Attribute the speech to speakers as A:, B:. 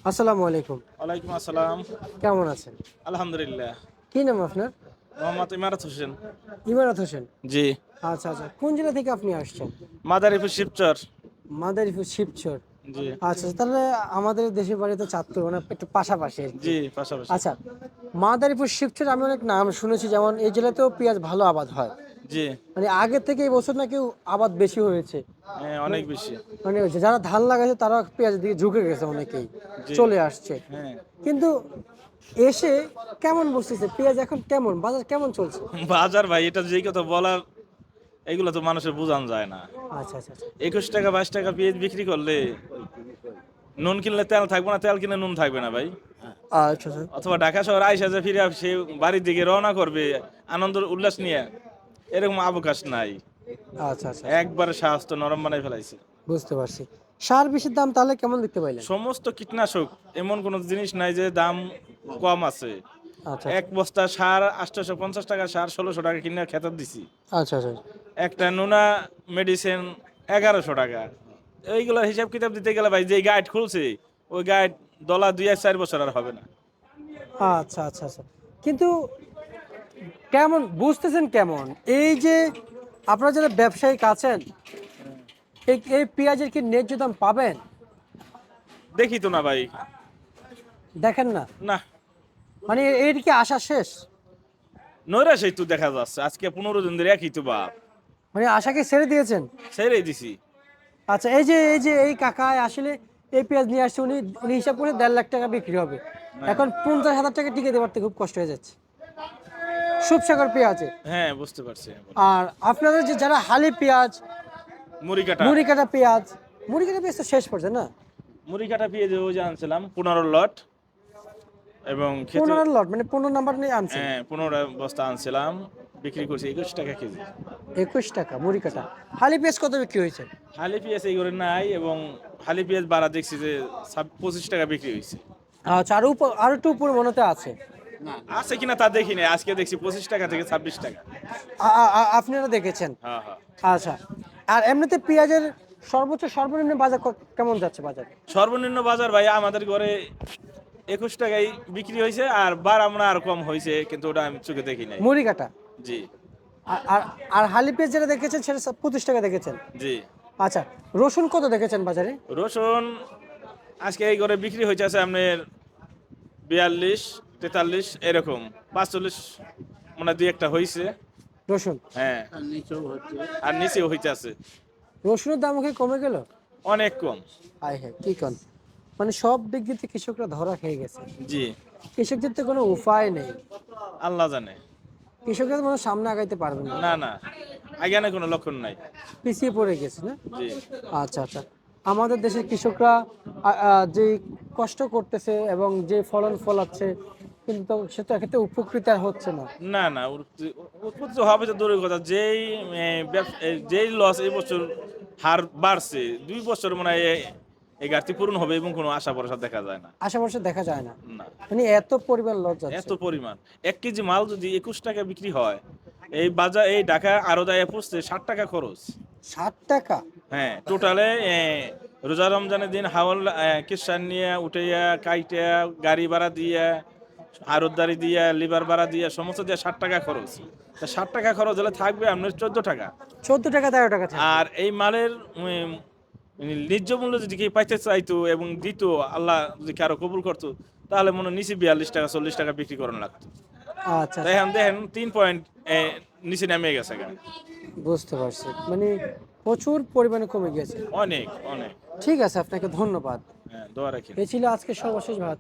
A: আসসালামু আলাইকুম।
B: ওয়ালাইকুম আসসালাম।
A: কেমন আছেন?
B: আলহামদুলিল্লাহ।
A: কি নাম আপনার?
B: মোহাম্মদ ইমারত হোসেন।
A: ইমারত হোসেন।
B: জি।
A: আচ্ছা, আচ্ছা। কোন জেলা থেকে আপনি আসছেন?
B: মাদারীপুর শিবচর।
A: মাদারীপুর শিবচর।
B: জি।
A: আচ্ছা, তাহলে আমাদের দেশের বাড়ি তো চাঁদপুর মানে একটু পাশাপাশি আরকি।
B: জি, পাশাপাশি।
A: আচ্ছা, মাদারীপুর শিবচর আমি অনেক নাম শুনেছি যেমন এই জেলাতেও পেঁয়াজ ভালো আবাদ হয়।
B: জি।
A: মানে আগের থেকে এই বছর নাকি আবাদ বেশি হয়েছে।
B: হ্যাঁ,
A: মানে
B: অনেক বেশি।
A: মানে যারা ধান লাগাইছে তারা পেঁয়াজের দিকে ঝুঁকে গেছে অনেকেই।
B: জি।
A: চলে আসছে।
B: হ্যাঁ।
A: কিন্তু এসে কেমন বসতেছে? পেঁয়াজ এখন কেমন? বাজার কেমন চলছে?
B: বাজার ভাই এটা যেই কথা বলার এগুলো তো মানুষের বোঝানো যায় না।
A: আচ্ছা, আচ্ছা, আচ্ছা।
B: ২১ টাকা ২২ টাকা পেঁয়াজ বিক্রি করলে নুন কিনলে তেল থাকবে না, তেল কিনলে নুন থাকবে না ভাই।
A: আচ্ছা, আচ্ছা।
B: অথবা ঢাকা শহর আইসা যে ফিরে সে বাড়ির দিকে রওনা করবে আনন্দ উল্লাস নিয়ে, এরকম অবকাশ নাই।
A: আচ্ছা, আচ্ছা।
B: একবারে স্বাস্থ্য নরম বানাই ফেলাইছে।
A: বুঝতে পারছি। সার বিষের দাম তাহলে কেমন দেখতে পাইলেন?
B: সমস্ত কীটনাশক এমন কোনো জিনিস নাই যে দাম কম আছে।
A: আচ্ছা,
B: এক
A: আচ্ছা।
B: বস্তা সার ৮৫০ টাকা সার ১৬০০ টাকা কিনে খেতে দিছি।
A: আচ্ছা, আচ্ছা।
B: একটা নোনা মেডিসিন ১১০০ টাকা। এইগুলো হিসাব কিতাব দিতে গেলে ভাই যেই গাইড খুলছে ওই গাইড ডলার ২-৪ বছর আর হবে না।
A: আচ্ছা, আচ্ছা, আচ্ছা। কিন্তু কেমন বুঝতেছেন কেমন? এই যে আপনারা যারা ব্যবসায়িক আছেন, এই পেঁয়াজের কি ন্যায্য দাম পাবেন?
B: দেখি তো না ভাই।
A: দেখেন না।
B: না,
A: মানে এর কি আশা শেষ?
B: নৈরাশ্যই তো দেখা যাচ্ছে। আজকে ১৫ দিন ধরে একই তো ভাব।
A: মানে আশা কি ছেড়ে দিয়েছেন?
B: ছেড়েই দিছি।
A: আচ্ছা এই যে এই কাকা আসলে এই পেঁয়াজ নিয়ে আসছে উনি হিসাব করে ১.৫ লাখ টাকা বিক্রি হবে।
B: হ্যাঁ।
A: এখন ৫০,০০০ টাকা টিকাতে পারতে খুব কষ্ট হয়ে যাচ্ছে। সুপসাগর পেঁয়াজে।
B: হ্যাঁ, বুঝতে পারছি।
A: আর আপনাদের যে যারা হালি পেঁয়াজ,
B: মুড়ি কাটা।
A: মুড়ি কাটা পেঁয়াজ, মুড়ি কাটা পেঁয়াজ তো শেষ পর্যায়ে না?
B: মুড়ি কাটা পেঁয়াজ ওই যে আনছিলাম ১৫ লট এবং খেতে
A: ১৫ লট মানে ১৫ নাম্বার নিয়ে আনছেন।
B: হ্যাঁ ১৫ বস্তা আনছিলাম, বিক্রি করছি ২১ টাকা কেজি।
A: ২১ টাকা মুড়ি কাটা। হালি পেঁয়াজ কত বিক্রি হয়েছে?
B: হালি পেঁয়াজ এই করে নাই এবং হালি পেঁয়াজ বাড়া দেখছি যে ২৫ টাকা বিক্রি হয়েছে।
A: আচ্ছা আর একটু উপরে মনে হতে আছে।
B: আছে কিনা তা দেখি নাই, আজকে দেখছি ২৫ টাকা থেকে ২৬ টাকা।
A: আপনারা দেখেছেন।
B: হ্যাঁ হ্যাঁ।
A: আচ্ছা। আর এমনিতে পেঁয়াজের সর্বোচ্চ সর্বনিম্ন বাজার কেমন যাচ্ছে বাজারে?
B: সর্বনিম্ন বাজার ভাই আমাদের ঘরে ২১ টাকায় বিক্রি হয়েছে আর বাড়ামনা আর কম হয়েছে কিন্তু ওটা আমি চোখে দেখি নাই।
A: মুড়ি কাটা।
B: জি।
A: আর আর আর হালি পেঁয়াজ যেটা দেখেছেন সেটা ২৫ টাকা দেখেছেন।
B: জি।
A: আচ্ছা, রসুন কত দেখেছেন বাজারে?
B: রসুন আজকে এই ঘরে বিক্রি হয়েছে আছে আপনার ৪২, ৪৩ এরকম ৪৫ মানে দুই একটা হয়েছে।
A: রসুন।
B: হ্যাঁ আর নিচেও হইতে আছে
A: রসুনের দাম কি কমে গেল?
B: অনেক কম।
A: আয় হ্যাঁ, কি কন? মানে সব দিক দিয়ে তো কৃষকরা ধরা খেয়ে গেছে।
B: জি।
A: কৃষকদের তো কোনো উপায় নেই।
B: আল্লাহ জানে।
A: কৃষকরা তো মানে সামনে আগাইতে পারবে না।
B: না না, আগে না কোনো লক্ষণ নাই।
A: পিছিয়ে পড়ে গেছে না?
B: জি।
A: আচ্ছা, আচ্ছা। আমাদের দেশের কৃষকরা যে কষ্ট করতেছে এবং যে ফলন ফলাচ্ছে কিন্তু সে তো এক্ষেত্রে উপকৃত আর হচ্ছে না।
B: না না, উৎপত্তি হবে তো দূরের কথা। যেই যেই লস এই বছর হার বাড়ছে ২ বছর মানে এই ঘাটতি পূরণ হবে এবং কোনো আশা ভরসা দেখা যায় না।
A: আশেপাশে দেখা যায় না।
B: না,
A: মানে এত পরিমাণ লস যাচ্ছে।
B: এত পরিমাণ ১ কেজি মাল যদি ২১ টাকা বিক্রি হয়, এই বাজার এই ঢাকা আড়দায় পৌঁছতে ৬০ টাকা খরচ।
A: ৬০ টাকা?
B: হ্যাঁ, টোটালে রোজা রমজানের দিন হাওল কিষান নিয়ে উঠাইয়া কাইটা গাড়ি ভাড়া দিয়া আড়তদারি দিয়া লিভার ভাড়া দিয়া সমস্ত দিয়া ৬০ টাকা খরচ। তা ৬০ টাকা খরচ হলে থাকবে আপনার ১৪ টাকা।
A: ১৪ টাকা ১৩ টাকা থাকবে।
B: আর এই মালের ন্যায্য মূল্য যদি কেউ পাইতে চাইতো এবং দিত, আল্লাহ যদি কারো কবুল করতো তাহলে মনে হয় নিচে ৪২ টাকা ৪০ টাকা বিক্রি করানো লাগতো।
A: আচ্ছা,
B: তাই
A: আচ্ছা।
B: এখন দেখেন ৩ পয়েন্ট নিচে নেমে গেছে গা।
A: বুঝতে পারছি। মানে প্রচুর পরিমাণে কমে গিয়েছে।
B: অনেক অনেক।
A: ঠিক আছে, আপনাকে ধন্যবাদ।
B: হ্যাঁ, দোয়া রাখেন।
A: এই ছিল আজকের সর্বশেষ ভারত।